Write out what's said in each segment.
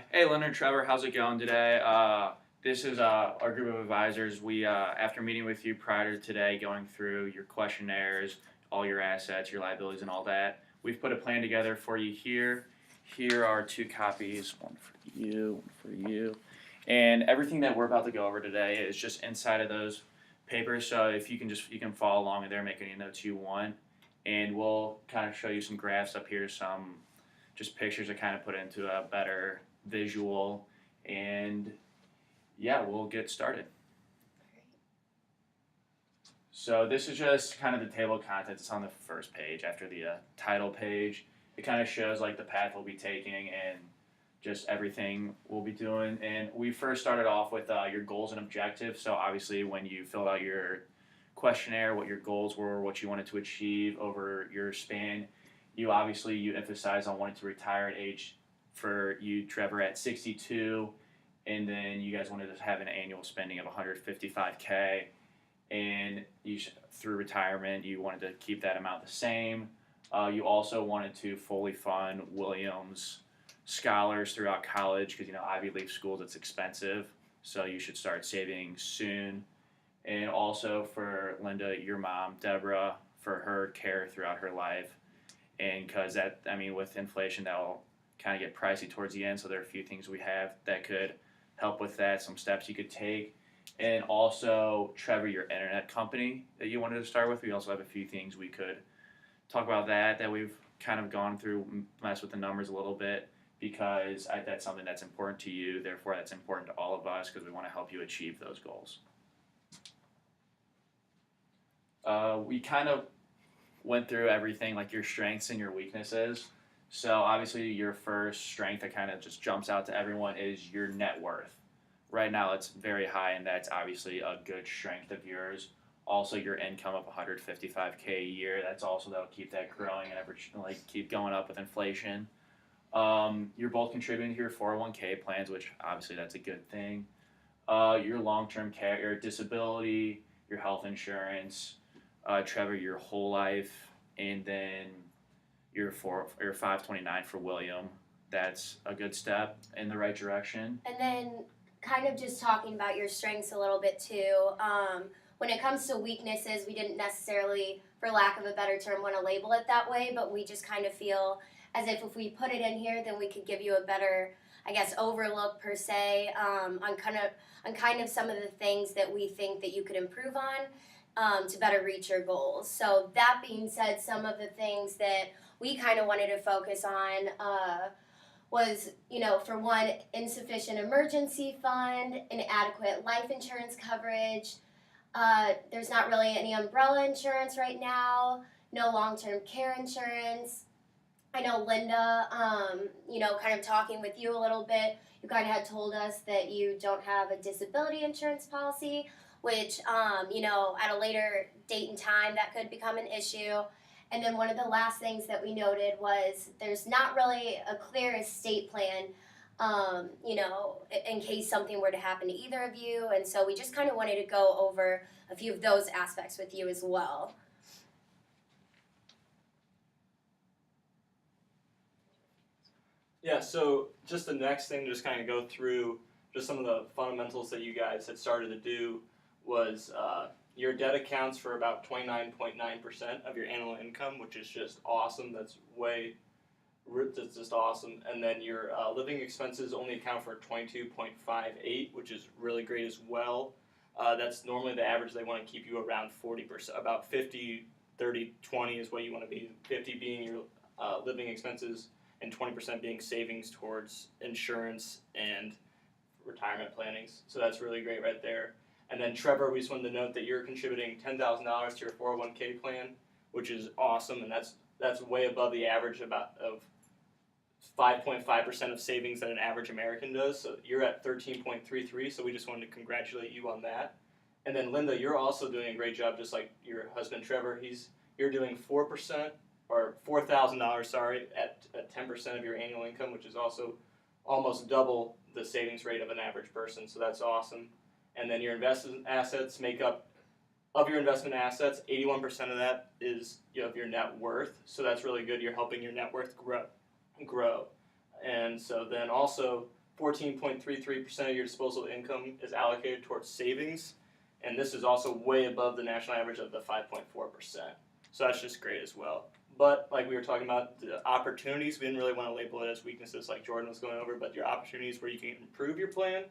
Hey, Leonard, Trevor, how's it going today? This is our group of advisors. We, after meeting with you prior to today, going through your questionnaires, all your assets, your liabilities, and all that, we've put a plan together for you here. Here are two copies, one for you, one for you. And everything that we're about to go over today is just inside of those papers. So if you can follow along in there, make any notes you want. And we'll kind of show you some graphs up here, some just pictures to kind of put into a better visual, and yeah, we'll get started. So this is just kind of the table of contents. It's on the first page after the title page. It kind of shows like the path we'll be taking and just everything we'll be doing. And we first started off with your goals and objectives. So obviously when you filled out your questionnaire, what your goals were, what you wanted to achieve over your span, you emphasize on wanting to retire at age, for you, Trevor, at 62, and then you guys wanted to have an annual spending of 155K, and through retirement, you wanted to keep that amount the same. You also wanted to fully fund Williams scholars throughout college because Ivy League schools, it's expensive, so you should start saving soon. And also for Linda, your mom, Deborah, for her care throughout her life, and because with inflation, that will kind of get pricey towards the end, so there are a few things we have that could help with that, some steps you could take. And also, Trevor, your internet company that you wanted to start with, we also have a few things we could talk about that we've kind of gone through, mess with the numbers a little bit, because that's something that's important to you, therefore that's important to all of us because we want to help you achieve those goals. We kind of went through everything, like your strengths and your weaknesses. So obviously your first strength that kind of just jumps out to everyone is your net worth. Right now it's very high, and that's obviously a good strength of yours. Also your income of 155K a year, that'll keep that growing and keep going up with inflation. You're both contributing to your 401K plans, which obviously that's a good thing. Your long-term care, your disability, your health insurance, Trevor, your whole life, and then your 529 for William. That's a good step in the right direction. And then kind of just talking about your strengths a little bit too. When it comes to weaknesses, we didn't necessarily, for lack of a better term, want to label it that way, but we just kind of feel as if we put it in here, then we could give you a better, overlook per se, on kind of some of the things that we think that you could improve on to better reach your goals. So that being said, some of the things that we kind of wanted to focus on was, for one, insufficient emergency fund, inadequate life insurance coverage. There's not really any umbrella insurance right now, no long-term care insurance. I know Linda, kind of talking with you a little bit, you kind of had told us that you don't have a disability insurance policy, which, at a later date and time, that could become an issue. And then one of the last things that we noted was there's not really a clear estate plan, in case something were to happen to either of you. And so we just kind of wanted to go over a few of those aspects with you as well. Yeah, so just the next thing to just kind of go through just some of the fundamentals that you guys had started to do was your debt accounts for about 29.9% of your annual income, which is just awesome. That's just awesome. And then your living expenses only account for 22.58, which is really great as well. That's normally the average. They want to keep you around 40%, about 50, 30, 20 is what you want to be. 50 being your living expenses and 20% being savings towards insurance and retirement plannings. So that's really great right there. And then Trevor, we just wanted to note that you're contributing $10,000 to your 401k plan, which is awesome, and that's way above the average of 5.5% of savings that an average American does. So you're at 13.33. So we just wanted to congratulate you on that. And then Linda, you're also doing a great job, just like your husband Trevor. You're doing 4% or $4,000, sorry, at 10% of your annual income, which is also almost double the savings rate of an average person. So that's awesome. And then your investment assets make up, of your investment assets, 81% of that is of your net worth. So that's really good. You're helping your net worth grow. And so then also 14.33% of your disposable income is allocated towards savings, and this is also way above the national average of the 5.4%. So that's just great as well. But like we were talking about, the opportunities, we didn't really want to label it as weaknesses like Jordan was going over, but your opportunities where you can improve your plan.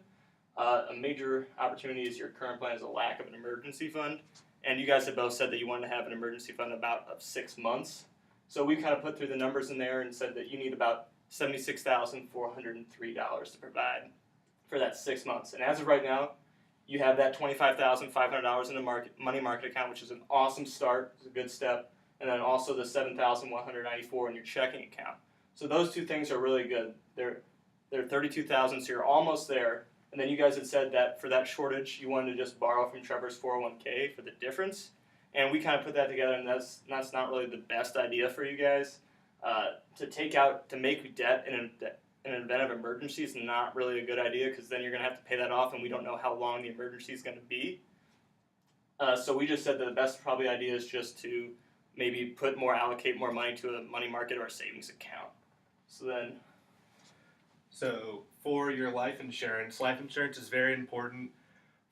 A major opportunity is your current plan is a lack of an emergency fund. And you guys have both said that you wanted to have an emergency fund about of 6 months. So we kind of put through the numbers in there and said that you need about $76,403 to provide for that 6 months. And as of right now, you have that $25,500 in a money market account, which is an awesome start. It's a good step. And then also the $7,194 in your checking account. So those two things are really good. They're $32,000, so you're almost there. And then you guys had said that for that shortage, you wanted to just borrow from Trevor's 401k for the difference. And we kind of put that together, and that's not really the best idea for you guys. To make debt in an event of emergency is not really a good idea, because then you're going to have to pay that off, and we don't know how long the emergency is going to be. So we just said that the best probably idea is just to maybe allocate more money to a money market or a savings account. So for your life insurance is very important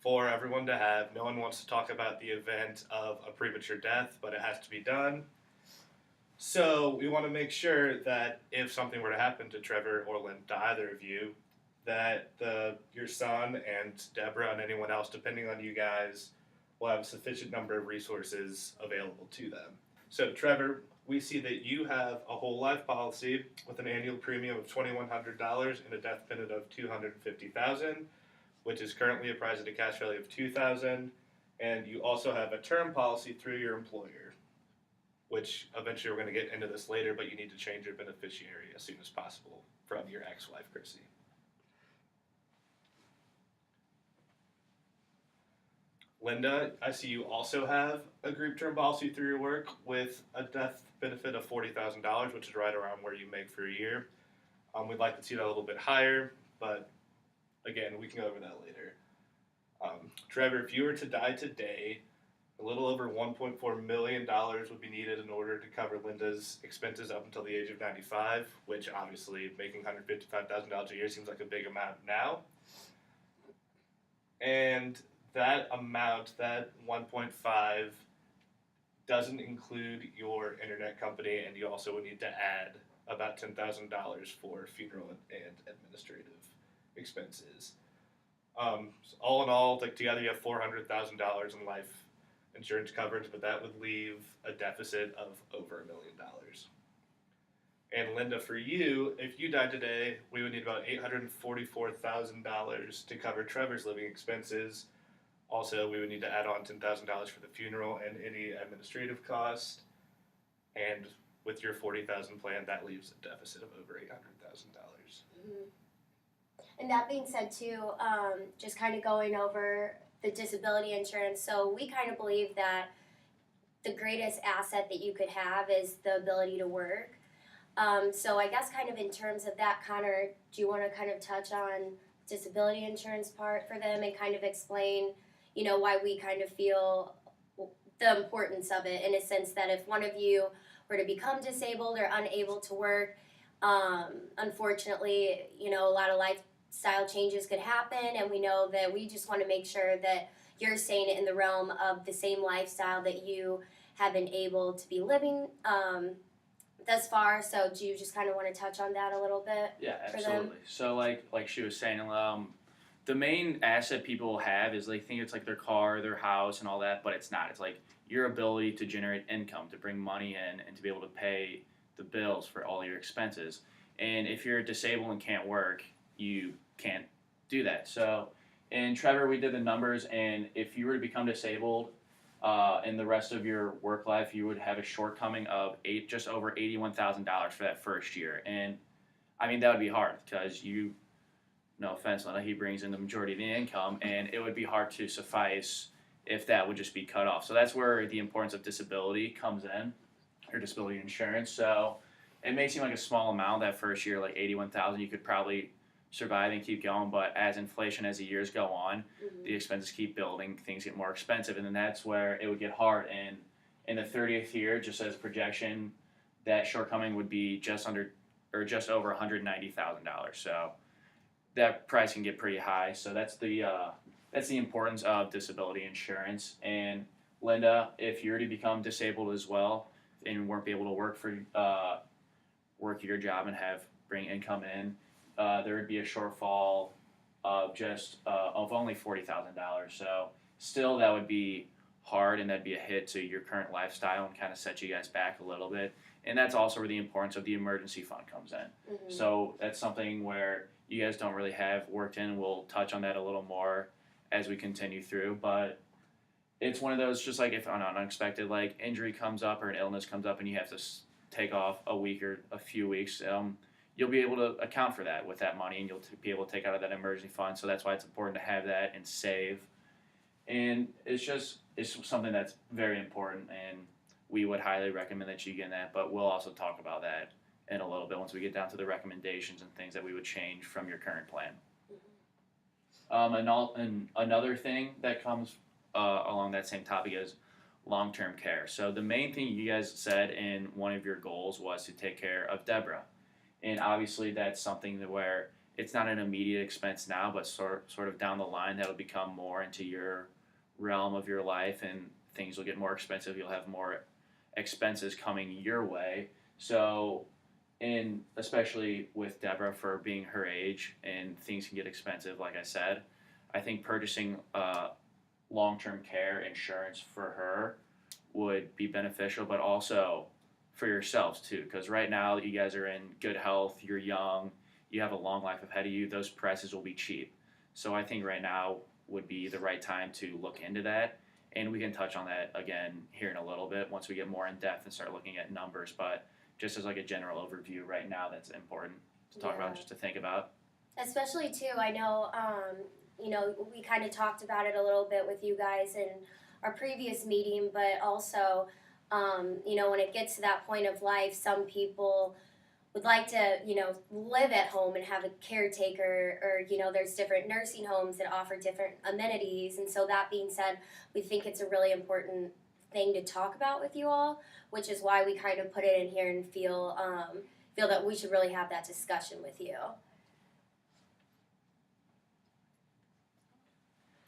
for everyone to have. No one wants to talk about the event of a premature death, but it has to be done. So we want to make sure that if something were to happen to Trevor or Lynn, to either of you, that your son and Deborah and anyone else, depending on you guys, will have a sufficient number of resources available to them. So Trevor, we see that you have a whole life policy with an annual premium of $2,100 and a death benefit of $250,000, which is currently priced at a cash value of $2,000, and you also have a term policy through your employer, which eventually we're going to get into this later, but you need to change your beneficiary as soon as possible from your ex-wife, Chrissy. Linda, I see you also have a group term policy through your work with a death benefit of $40,000, which is right around where you make for a year. We'd like to see that a little bit higher, but again, we can go over that later. Trevor, if you were to die today, a little over $1.4 million would be needed in order to cover Linda's expenses up until the age of 95, which obviously making $155,000 a year seems like a big amount now. And that amount, that 1.5, doesn't include your internet company, and you also would need to add about $10,000 for funeral and administrative expenses. So all in all, together you have $400,000 in life insurance coverage, but that would leave a deficit of over $1 million. And Linda, for you, if you died today, we would need about $844,000 to cover Trevor's living expenses. Also, we would need to add on $10,000 for the funeral and any administrative cost. And with your $40,000 plan, that leaves a deficit of over $800,000. Mm-hmm. And that being said, too, just kind of going over the disability insurance. So we kind of believe that the greatest asset that you could have is the ability to work. So I guess kind of in terms of that, Connor, do you want to kind of touch on disability insurance part for them and kind of explain, why we kind of feel the importance of it, in a sense that if one of you were to become disabled or unable to work, unfortunately, a lot of lifestyle changes could happen, and we know that we just want to make sure that you're staying in the realm of the same lifestyle that you have been able to be living thus far. So do you just kind of want to touch on that a little bit? Yeah, for absolutely. them? So like she was saying, the main asset people have is they think it's like their car, their house, and all that, but it's not. It's like your ability to generate income, to bring money in, and to be able to pay the bills for all your expenses. And if you're disabled and can't work, you can't do that. So in Trevor, we did the numbers, and if you were to become disabled in the rest of your work life, you would have a shortcoming of just over $81,000 for that first year. And I mean, that would be hard because no offense, Lena, he brings in the majority of the income, and it would be hard to suffice if that would just be cut off. So that's where the importance of disability comes in, or disability insurance. So it may seem like a small amount that first year, like $81,000, you could probably survive and keep going. But as inflation, as the years go on, the expenses keep building, things get more expensive, and then that's where it would get hard. And in the 30th year, just as a projection, that shortcoming would be just over $190,000. So that price can get pretty high. So that's the importance of disability insurance. And Linda, if you were to become disabled as well and weren't be able to work your job and bring income in, there would be a shortfall of of only $40,000. So still, that would be hard, and that'd be a hit to your current lifestyle and kind of set you guys back a little bit. And that's also where the importance of the emergency fund comes in. Mm-hmm. So that's something where you guys don't really have worked in. We'll touch on that a little more as we continue through, but it's one of those, just like if an unexpected like injury comes up or an illness comes up and you have to take off a week or a few weeks, you'll be able to account for that with that money, and you'll be able to take out of that emergency fund. So that's why it's important to have that and save. And it's something that's very important, and we would highly recommend that you get that. But we'll also talk about that in a little bit once we get down to the recommendations and things that we would change from your current plan. And another thing that comes along that same topic is long-term care. So the main thing you guys said in one of your goals was to take care of Deborah. And obviously that's something where it's not an immediate expense now, but sort of down the line that'll become more into your realm of your life, and things will get more expensive. You'll have more expenses coming your way. So, and especially with Deborah for being her age and things can get expensive, like I said, I think purchasing long-term care insurance for her would be beneficial, but also for yourselves too, because right now you guys are in good health, you're young, you have a long life ahead of you, those prices will be cheap. So I think right now would be the right time to look into that, and we can touch on that again here in a little bit once we get more in depth and start looking at numbers, but just as like a general overview right now, that's important to talk about, just to think about. Especially too, I know, we kind of talked about it a little bit with you guys in our previous meeting, but also, when it gets to that point of life, some people would like to, live at home and have a caretaker, or, there's different nursing homes that offer different amenities. And so that being said, we think it's a really important thing to talk about with you all, which is why we kind of put it in here and feel that we should really have that discussion with you.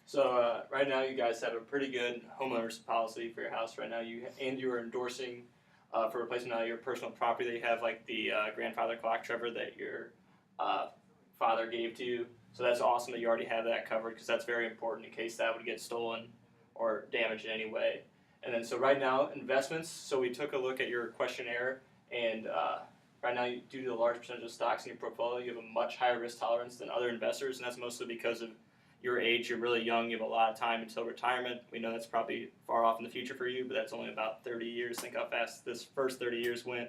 So right now you guys have a pretty good homeowners policy for your house right now. You are endorsing for replacement of your personal property that you have, like the grandfather clock, Trevor, that your father gave to you. So that's awesome that you already have that covered, because that's very important in case that would get stolen or damaged in any way. And then so right now, investments. So we took a look at your questionnaire, and right now, due to the large percentage of stocks in your portfolio, you have a much higher risk tolerance than other investors, and that's mostly because of your age. You're really young, you have a lot of time until retirement. We know that's probably far off in the future for you, but that's only about 30 years. Think how fast this first 30 years went.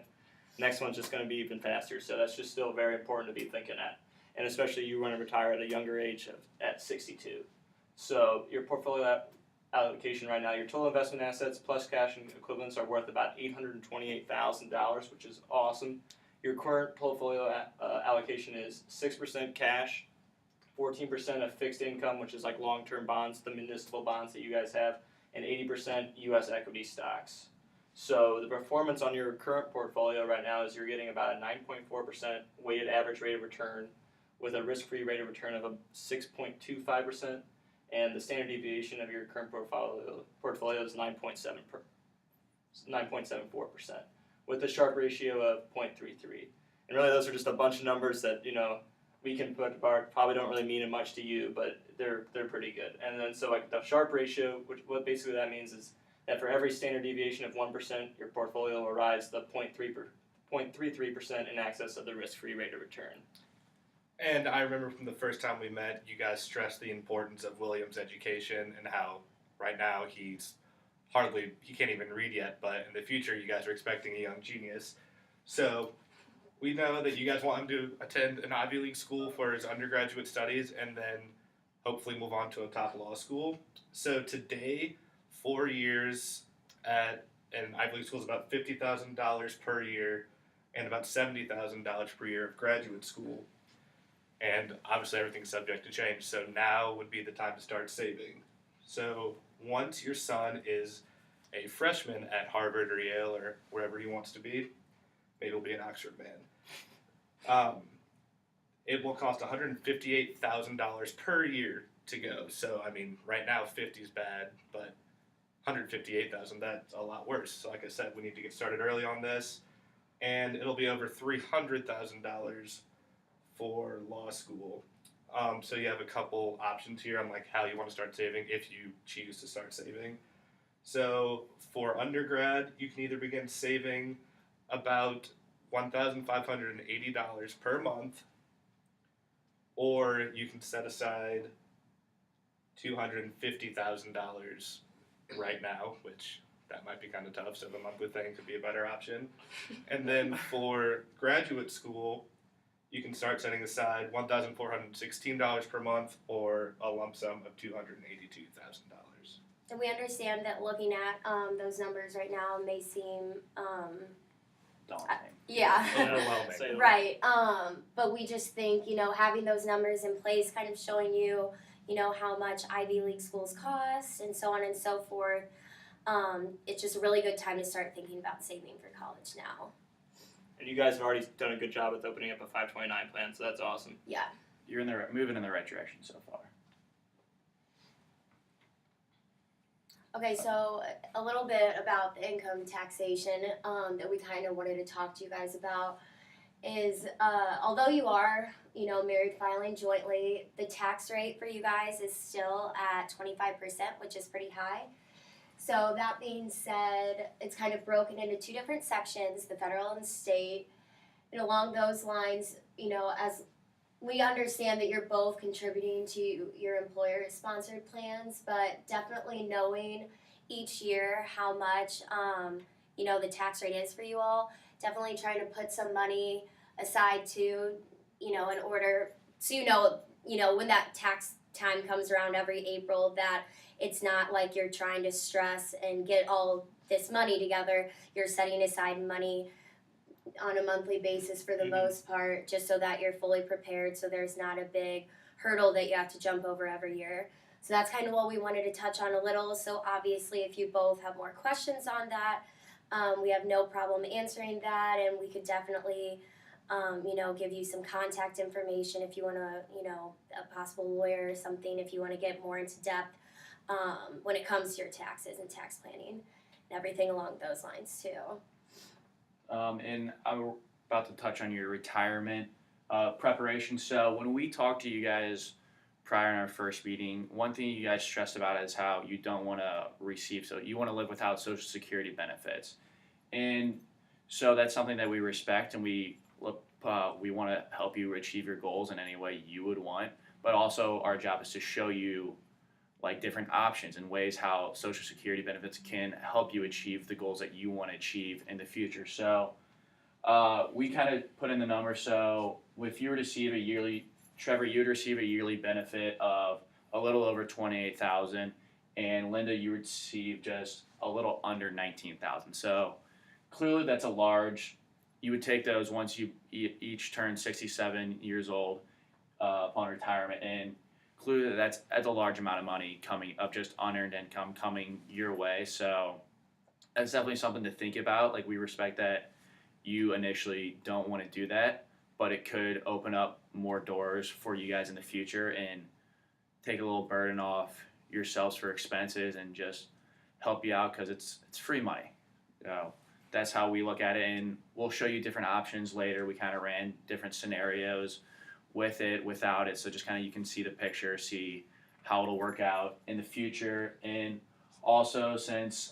Next one's just going to be even faster, so that's just still very important to be thinking at. And especially you want to retire at a younger age at 62. So your portfolio allocation right now, your total investment assets plus cash and equivalents are worth about $828,000, which is awesome. Your current portfolio allocation is 6% cash, 14% of fixed income, which is like long-term bonds, the municipal bonds that you guys have, and 80% U.S. equity stocks. So the performance on your current portfolio right now is you're getting about a 9.4% weighted average rate of return with a risk-free rate of return of 6.25%, and the standard deviation of your current portfolio is 9.74%, with a Sharpe ratio of 0.33. And really those are just a bunch of numbers that, we can put apart, probably don't really mean much to you, but they're pretty good. And then so like the Sharpe ratio, what basically that means is that for every standard deviation of 1%, your portfolio will rise the 0.33% in excess of the risk-free rate of return. And I remember from the first time we met, you guys stressed the importance of William's education and how right now he can't even read yet, but in the future you guys are expecting a young genius. So we know that you guys want him to attend an Ivy League school for his undergraduate studies and then hopefully move on to a top law school. So today, 4 years at an Ivy League school is about $50,000 per year and about $70,000 per year of graduate school. And obviously everything's subject to change, so now would be the time to start saving. So once your son is a freshman at Harvard or Yale or wherever he wants to be, maybe he'll be an Oxford man. it will cost $158,000 per year to go. So, I mean, right now 50 is bad, but 158,000, that's a lot worse. So, like I said, we need to get started early on this, and it'll be over $300,000 for law school. So you have a couple options here on like how you want to start saving if you choose to start saving. So for undergrad, you can either begin saving about $1,580 per month, or you can set aside $250,000 right now, which that might be kind of tough, so the monthly thing could be a better option. And then for graduate school, you can start setting aside $1,416 per month or a lump sum of $282,000. And we understand that looking at those numbers right now may seem, Daunting. yeah. Overwhelming. Right. But we just think, having those numbers in place, kind of showing you, how much Ivy League schools cost and so on and so forth. It's just a really good time to start thinking about saving for college now. And you guys have already done a good job with opening up a 529 plan, so that's awesome. Yeah. You're moving in the right direction so far. Okay, so a little bit about the income taxation that we kind of wanted to talk to you guys about is although you are, married filing jointly, the tax rate for you guys is still at 25%, which is pretty high. So that being said, it's kind of broken into two different sections, the federal and state. And along those lines, as we understand that you're both contributing to your employer-sponsored plans, but definitely knowing each year how much, the tax rate is for you all, definitely trying to put some money aside too, in order so when that tax time comes around every April, that it's not like you're trying to stress and get all this money together. You're setting aside money on a monthly basis for the most part, just so that you're fully prepared, so there's not a big hurdle that you have to jump over every year. So that's kind of what we wanted to touch on a little. So obviously, if you both have more questions on that, we have no problem answering that, and we could definitely, give you some contact information if you want to, a possible lawyer or something, if you want to get more into depth when it comes to your taxes and tax planning and everything along those lines too. And I'm about to touch on your retirement preparation. So when we talked to you guys prior in our first meeting, one thing you guys stressed about is how you don't want to you want to live without Social Security benefits. And so that's something that we respect, and we want to help you achieve your goals in any way you would want. But also our job is to show you like different options and ways how Social Security benefits can help you achieve the goals that you want to achieve in the future. So we kind of put in the numbers. So if you were to receive a yearly, Trevor, you'd receive a yearly benefit of a little over $28,000, and Linda, you would receive just a little under $19,000. So clearly that's a large. You would take those once you each turn 67 years old upon retirement, and clearly that's a large amount of money coming up, just unearned income coming your way. So that's definitely something to think about. Like, we respect that you initially don't want to do that, but it could open up more doors for you guys in the future and take a little burden off yourselves for expenses and just help you out, because it's free money. That's how we look at it, and we'll show you different options later. We kind of ran different scenarios with it, without it, so just kind of you can see the picture, see how it'll work out in the future. And also, since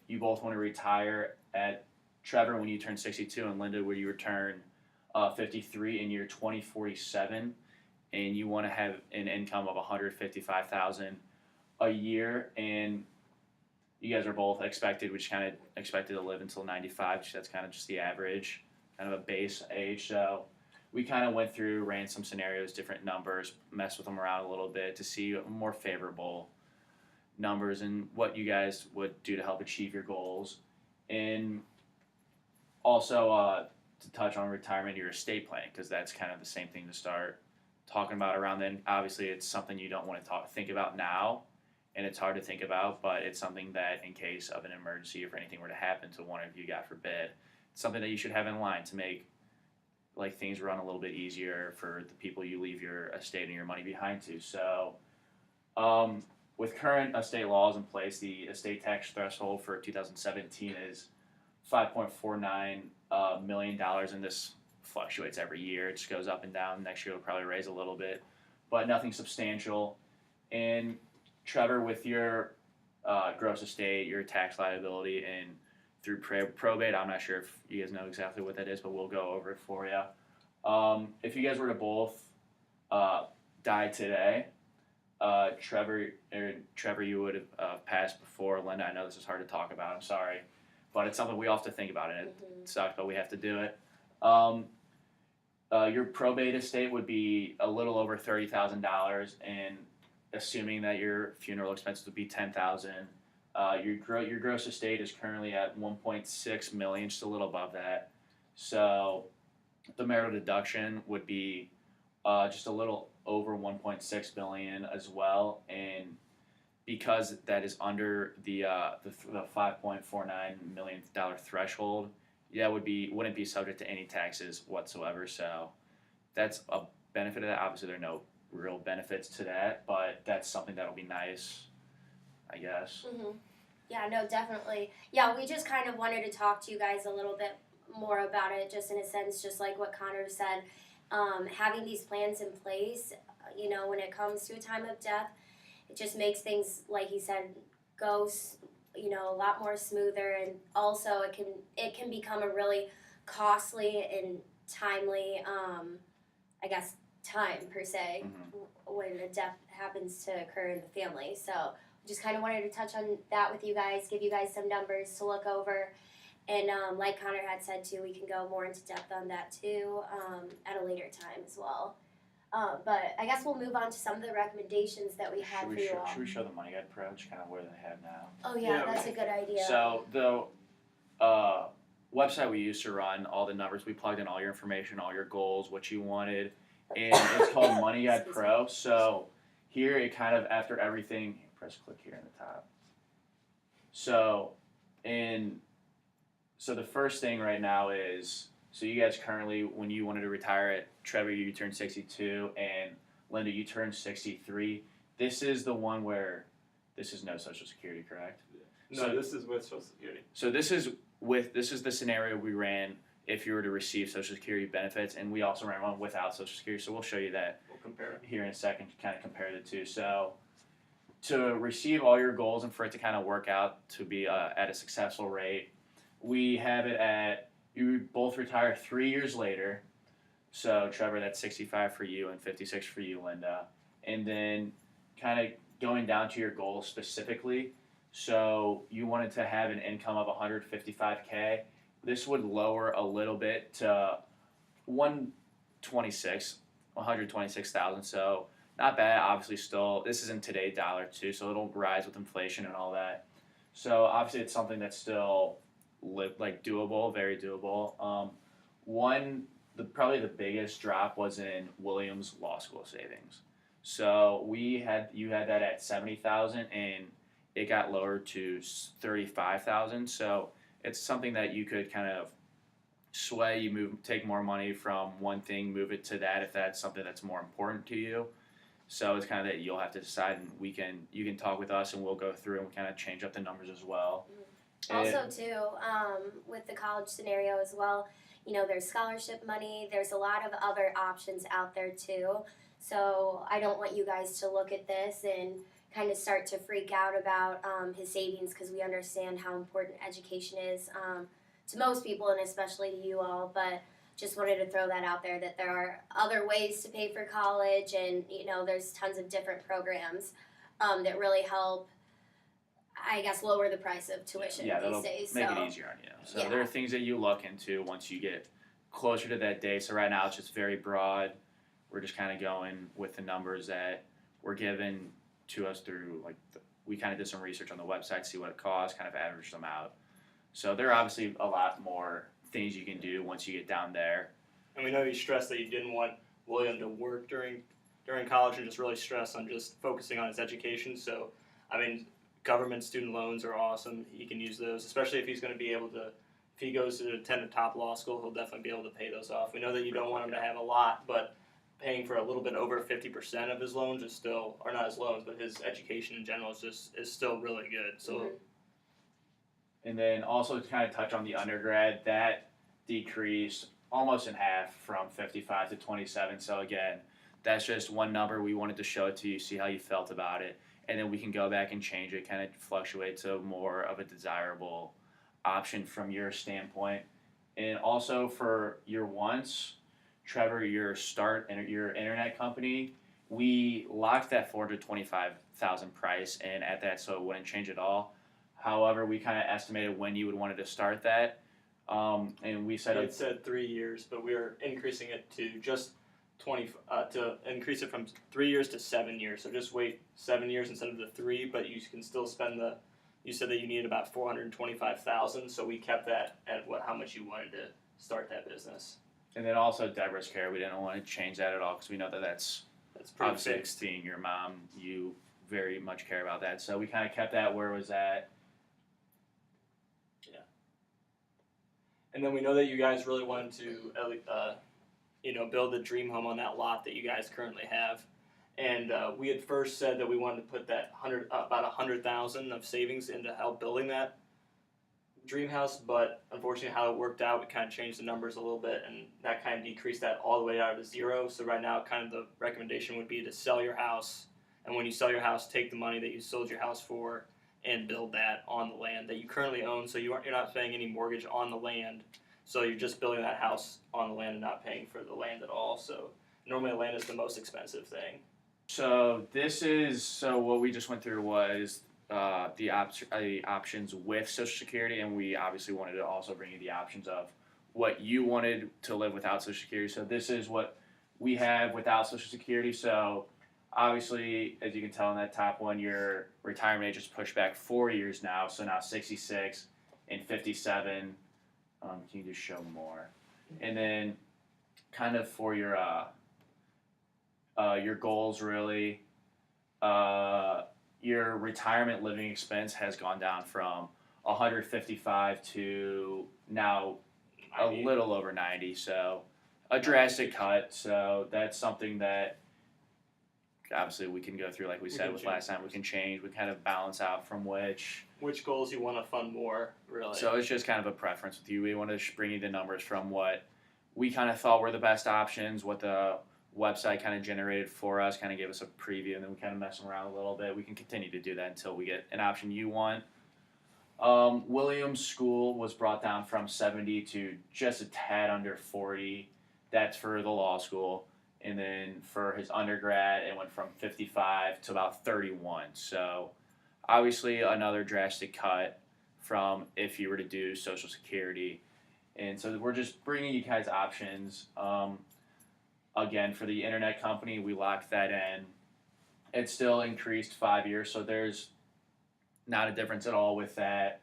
you both want to retire at Trevor when you turn 62, and Linda when you turn 53 in year 2047, and you want to have an income of $155,000 a year, and you guys are both expected to live until 95, which that's kind of just the average, kind of a base age. So we kind of went through, ran some scenarios, different numbers, messed with them around a little bit to see more favorable numbers and what you guys would do to help achieve your goals. And also to touch on retirement, your estate planning, because that's kind of the same thing to start talking about around then. Obviously, it's something you don't want to think about now, and it's hard to think about, but it's something that in case of an emergency, if anything were to happen to one of you, God forbid, it's something that you should have in line to make like things run a little bit easier for the people you leave your estate and your money behind to. So, with current estate laws in place, the estate tax threshold for 2017 is $5.49 million, and this fluctuates every year. It just goes up and down. Next year it'll probably raise a little bit, but nothing substantial. And Trevor, with your gross estate, your tax liability, and through probate, I'm not sure if you guys know exactly what that is, but we'll go over it for you. If you guys were to both die today, Trevor, you would have passed before Linda. I know this is hard to talk about. I'm sorry, but it's something we all have to think about, and it sucks, but we have to do it. Your probate estate would be a little over $30,000, and assuming that your funeral expenses would be $10,000. Your gross estate is currently at $1.6 million, just a little above that. So the marital deduction would be just a little over $1.6 million as well, and because that is under the $5.49 million threshold, wouldn't be subject to any taxes whatsoever. So that's a benefit of that. Obviously, there are no real benefits to that, but that's something that'll be nice, I guess. Yeah, no, definitely. Yeah, we just kind of wanted to talk to you guys a little bit more about it, just in a sense, just like what Connor said. Having these plans in place, when it comes to a time of death, it just makes things, like he said, go, a lot more smoother, and also it can become a really costly and timely, time per se, when a death happens to occur in the family. So just kind of wanted to touch on that with you guys, give you guys some numbers to look over. And like Connor had said too, we can go more into depth on that too at a later time as well. But I guess we'll move on to some of the recommendations that we have for you all. Should we show the Money Guide Pro, just kind of where they have now? Oh yeah, that's a good idea. So the website we used to run all the numbers, we plugged in all your information, all your goals, what you wanted, and it's called Money Guide Pro. So here it kind of, after everything, press click here in the top. So the first thing right now is, so you guys currently, when you wanted to retire at Trevor, you turned 62, and Linda, you turned 63. This is the one where this is no Social Security, correct? No, this is with Social Security. So this is the scenario we ran if you were to receive Social Security benefits, and we also ran one without Social Security. So we'll show you that. We'll compare it here in a second to kind of compare the two. So to receive all your goals and for it to kind of work out to be at a successful rate, we have it at, you both retire 3 years later. So Trevor, that's 65 for you and 56 for you, Linda. And then kind of going down to your goals specifically. So you wanted to have an income of $155K. This would lower a little bit to $126,000. So not bad. Obviously, still, this is in today's dollar too, so it'll rise with inflation and all that. So obviously, it's something that's still doable, very doable. Probably the biggest drop was in Williams Law School savings. So you had that at $70,000, and it got lowered to $35,000. So it's something that you could kind of sway. Take more money from one thing, move it to that if that's something that's more important to you. So it's kind of that you'll have to decide, and you can talk with us, and we'll go through and kind of change up the numbers as well. Also, too, with the college scenario as well, there's scholarship money. There's a lot of other options out there, too. So I don't want you guys to look at this and kind of start to freak out about his savings, because we understand how important education is to most people, and especially to you all. But just wanted to throw that out there, that there are other ways to pay for college, and, there's tons of different programs that really help, I guess, lower the price of tuition these days. Make it easier on you. So there are things that you look into once you get closer to that day. So right now it's just very broad. We're just kind of going with the numbers that were given to us through, we kind of did some research on the website, see what it costs, kind of average them out. So there are obviously a lot more things you can do once you get down there. And we know you stressed that you didn't want William to work during college, and just really stress on just focusing on his education. So, government student loans are awesome. He can use those, especially if he's going to be able to, if he goes to attend a top law school, he'll definitely be able to pay those off. We know that you don't want him to have a lot, but paying for a little bit over 50% of his loans is still, or not his loans, but his education in general is still really good. So, And then also to kind of touch on the undergrad, that decreased almost in half from 55 to 27. So again, that's just one number we wanted to show it to you, see how you felt about it, and then we can go back and change it, kind of fluctuate to more of a desirable option from your standpoint. And also for your wants, Trevor, your start and your internet company, we locked that 425,000 price, and at that, so it wouldn't change at all. However, we kind of estimated when you would wanted to start that, and we said it said 3 years, but we are increasing it to just 20 to increase it from 3 years to 7 years. So just wait 7 years instead of the 3, but you can still spend the. You said that you needed about 425,000, so we kept that at how much you wanted to start that business. And then also Deborah's care, we didn't want to change that at all because we know that that's pretty obviously fixed. your mom, you very much care about that. So we kind of kept that where it was at. Yeah. And then we know that you guys really wanted to, build the dream home on that lot that you guys currently have. And we had first said that we wanted to put that about 100,000 of savings into help building that dream house, but unfortunately how it worked out, we kind of changed the numbers a little bit, and that kind of decreased that all the way out to zero. So right now, kind of the recommendation would be to sell your house, and when you sell your house, take the money that you sold your house for and build that on the land that you currently own. So you're not paying any mortgage on the land, so you're just building that house on the land and not paying for the land at all. So normally land is the most expensive thing. So what we just went through was the options with Social Security, and we obviously wanted to also bring you the options of what you wanted to live without Social Security. So this is what we have without Social Security. So obviously, as you can tell in that top one, your retirement age is pushed back 4 years now. So now 66 and 57. Can you just show more? And then kind of for your goals, really, your retirement living expense has gone down from 155 to now a little over 90. So a drastic cut. So that's something that obviously we can go through, like we said with last time. We can change. We kind of balance out from which goals you want to fund more, really. So it's just kind of a preference with you. We want to bring you the numbers from what we kind of thought were the best options, what the website kind of generated for us, kind of gave us a preview, and then we kind of mess around a little bit. We can continue to do that until we get an option you want. Williams School was brought down from 70 to just a tad under 40. That's for the law school. And then for his undergrad, it went from 55 to about 31. So obviously another drastic cut from if you were to do Social Security. And so we're just bringing you guys options. Again, for the internet company, we locked that in. It still increased 5 years, so there's not a difference at all with that.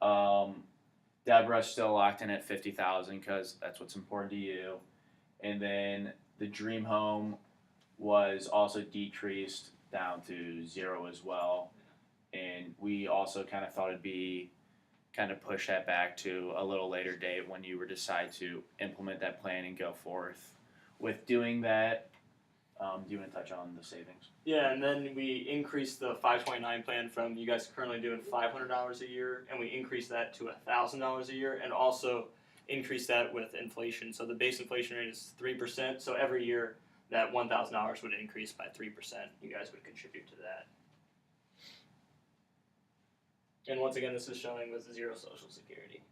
Deborah's still locked in at 50,000 because that's what's important to you. And then the dream home was also decreased down to 0 as well. And we also kind of thought it'd be kind of push that back to a little later date when you were decide to implement that plan and go forth with doing that. Do you want to touch on the savings? Yeah, and then we increased the 529 plan from you guys currently doing $500 a year, and we increased that to $1,000 a year, and also increased that with inflation. So the base inflation rate is 3%. So every year that $1,000 would increase by 3%. You guys would contribute to that. And once again, this is showing with 0 Social Security.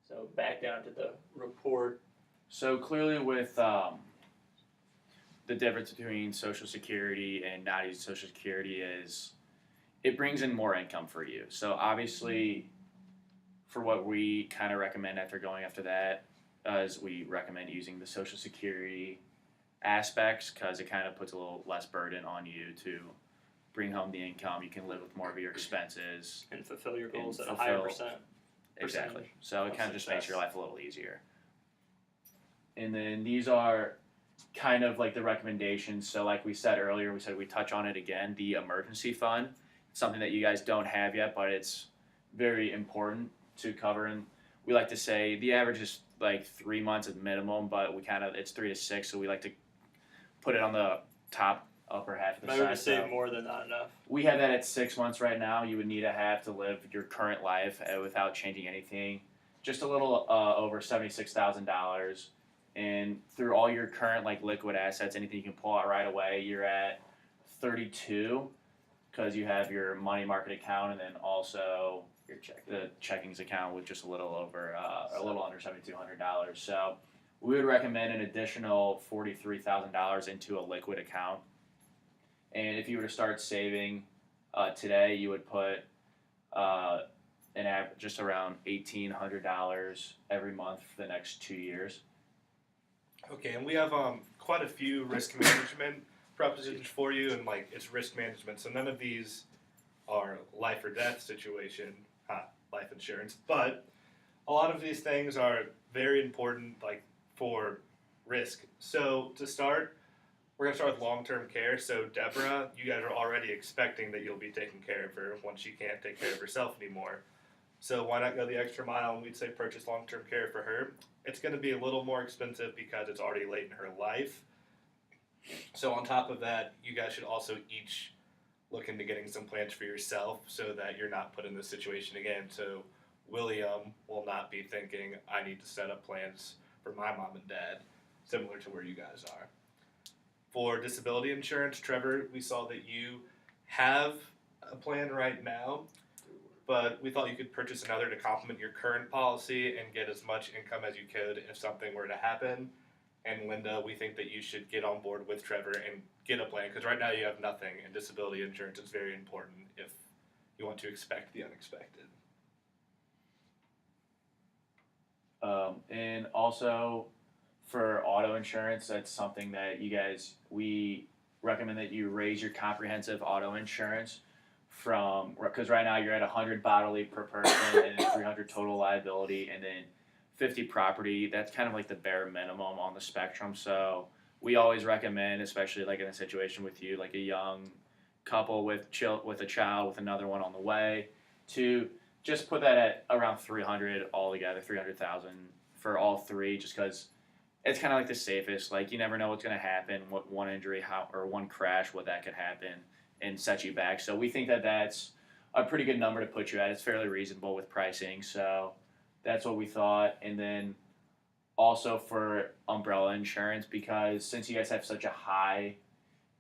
So back down to the report. So clearly with the difference between Social Security and not using Social Security is it brings in more income for you. So obviously for what we kind of recommend after going after that is we recommend using the Social Security aspects because it kind of puts a little less burden on you to bring home the income. You can live with more of your expenses. And fulfill your goals at a higher percent. Exactly. So it kind of just makes your life a little easier. And then these are kind of like the recommendations. So like we said earlier, we said we touch on it again, the emergency fund. It's something that you guys don't have yet, but it's very important to cover, and we like to say the average is like 3 months at minimum, but it's 3 to 6, so we like to put it on the top upper half of the Remember side. to save So more than not enough. we have that at 6 months right now. You would need to have to live your current life without changing anything, just a little over $76,000. And through all your current like liquid assets, anything you can pull out right away, you're at 32, because you have your money market account and then also your the checkings account with just a little over a little under $7,200. So we would recommend an additional $43,000 into a liquid account. And if you were to start saving today, you would put an average just around $1,800 every month for the next 2 years. Okay, and we have quite a few risk management propositions for you, and like it's risk management. So none of these are life or death situation, life insurance, but a lot of these things are very important, like for risk. So to start, we're gonna start with long-term care. So Deborah, you guys are already expecting that you'll be taking care of her once she can't take care of herself anymore. So why not go the extra mile, and we'd say purchase long-term care for her. It's going to be a little more expensive because it's already late in her life. So on top of that, you guys should also each look into getting some plans for yourself so that you're not put in this situation again. So William will not be thinking, I need to set up plans for my mom and dad, similar to where you guys are. For disability insurance, Trevor, we saw that you have a plan right now, but we thought you could purchase another to complement your current policy and get as much income as you could if something were to happen. And Linda, we think that you should get on board with Trevor and get a plan, because right now you have nothing, and disability insurance is very important if you want to expect the unexpected. And also for auto insurance, that's something that we recommend that you raise your comprehensive auto insurance because right now you're at 100 bodily per person and then 300 total liability and then 50 property. That's kind of like the bare minimum on the spectrum. So we always recommend, especially like in a situation with you, like a young couple with a child with another one on the way, to just put that at around 300 altogether, 300,000 for all three, just because it's kind of like the safest. Like you never know what's going to happen, what one injury, or one crash, what that could happen and set you back. So we think that that's a pretty good number to put you at. It's fairly reasonable with pricing. So that's what we thought. And then also for umbrella insurance, because since you guys have such a high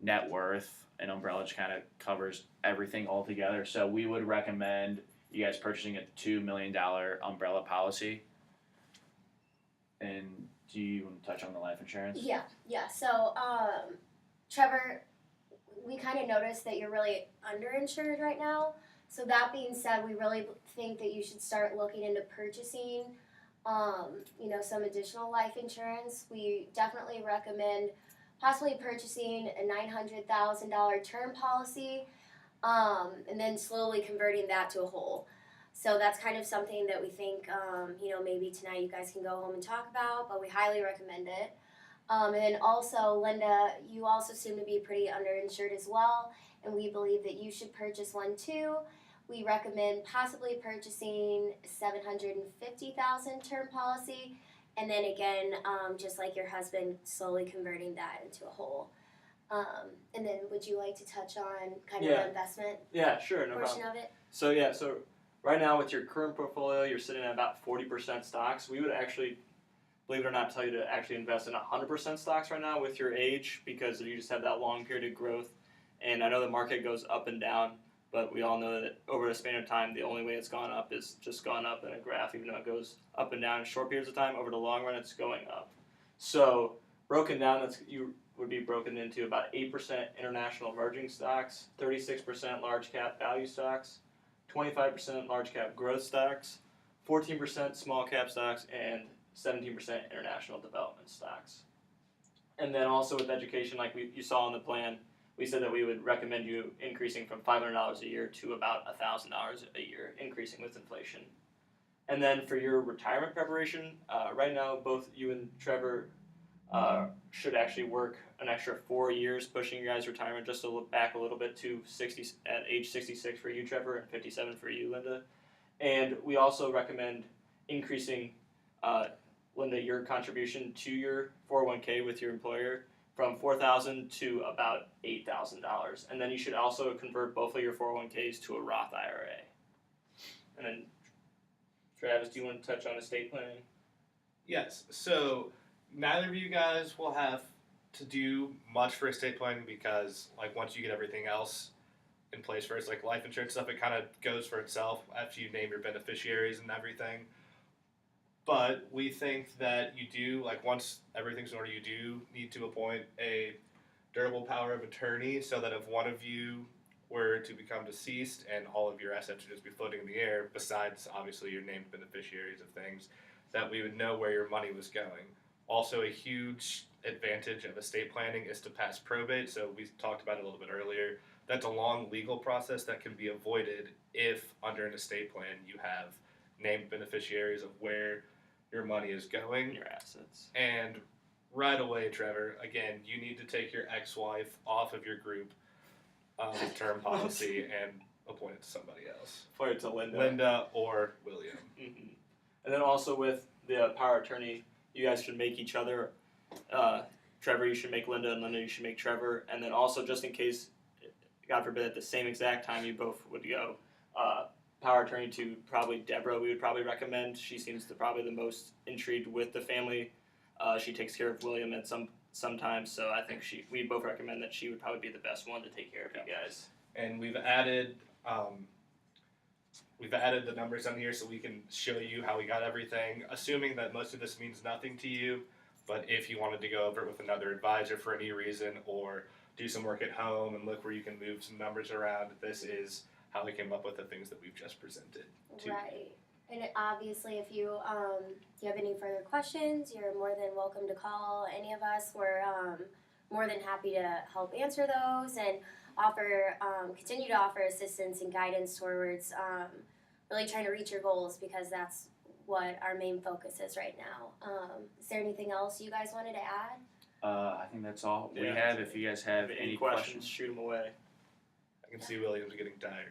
net worth, an umbrella just kind of covers everything altogether. So we would recommend you guys purchasing a $2 million umbrella policy. And do you want to touch on the life insurance? Yeah. So, Trevor, we kind of noticed that you're really underinsured right now. So that being said, we really think that you should start looking into purchasing, some additional life insurance. We definitely recommend possibly purchasing a $900,000 term policy, and then slowly converting that to a whole. So that's kind of something that we think, maybe tonight you guys can go home and talk about, but we highly recommend it. And then also, Linda, you also seem to be pretty underinsured as well, and we believe that you should purchase one too. We recommend possibly purchasing $750,000 term policy, and then again, just like your husband, slowly converting that into a whole. And then would you like to touch on kind of the investment sure, no portion problem. of it? So right now with your current portfolio, you're sitting at about 40% stocks. We would actually, believe it or not, tell you to actually invest in 100% stocks right now with your age, because you just have that long period of growth. And I know the market goes up and down, but we all know that over a span of time, the only way it's gone up is just gone up in a graph, even though it goes up and down in short periods of time. Over the long run, it's going up. So broken down, you would be broken into about 8% international emerging stocks, 36% large cap value stocks, 25% large cap growth stocks, 14% small cap stocks, and 17% international development stocks. And then also with education, like you saw in the plan, we said that we would recommend you increasing from $500 a year to about $1,000 a year, increasing with inflation. And then for your retirement preparation, right now both you and Trevor should actually work an extra 4 years, pushing your guys' retirement just to look back a little bit to 60 at age 66 for you, Trevor, and 57 for you, Linda. And we also recommend increasing, Linda, your contribution to your 401k with your employer from $4,000 to about $8,000. And then you should also convert both of your 401ks to a Roth IRA. And then, Travis, do you want to touch on estate planning? Yes. So neither of you guys will have to do much for estate planning because, like, once you get everything else in place first, like life insurance stuff, it kind of goes for itself after you name your beneficiaries and everything. But we think that you do, like, once everything's in order, you do need to appoint a durable power of attorney so that if one of you were to become deceased and all of your assets would just be floating in the air, besides obviously your named beneficiaries of things, that we would know where your money was going. Also, a huge advantage of estate planning is to pass probate. So we talked about it a little bit earlier. That's a long legal process that can be avoided if, under an estate plan, you have named beneficiaries of where your money is going. Your assets. And right away, Trevor, again, you need to take your ex-wife off of your group term policy and appoint it to somebody else. Appoint it to Linda. Linda or William. Mm-hmm. And then also with the power of attorney, you guys should make each other. Trevor, you should make Linda, and Linda, you should make Trevor. And then also, just in case, God forbid, at the same exact time you both would go, power attorney to probably Deborah, we would probably recommend. She seems to probably the most intrigued with the family. She takes care of William at sometimes, so I think we both recommend that she would probably be the best one to take care of you guys. And we've added the numbers on here so we can show you how we got everything, assuming that most of this means nothing to you. But if you wanted to go over it with another advisor for any reason or do some work at home and look where you can move some numbers around, this is how we came up with the things that we've just presented to you. Right. And obviously, if you have any further questions, you're more than welcome to call any of us. We're more than happy to help answer those and continue to offer assistance and guidance towards really trying to reach your goals, because that's what our main focus is right now. Is there anything else you guys wanted to add? I think that's all we Yeah. have. If you guys have any questions, shoot them away. I can see William's getting tired.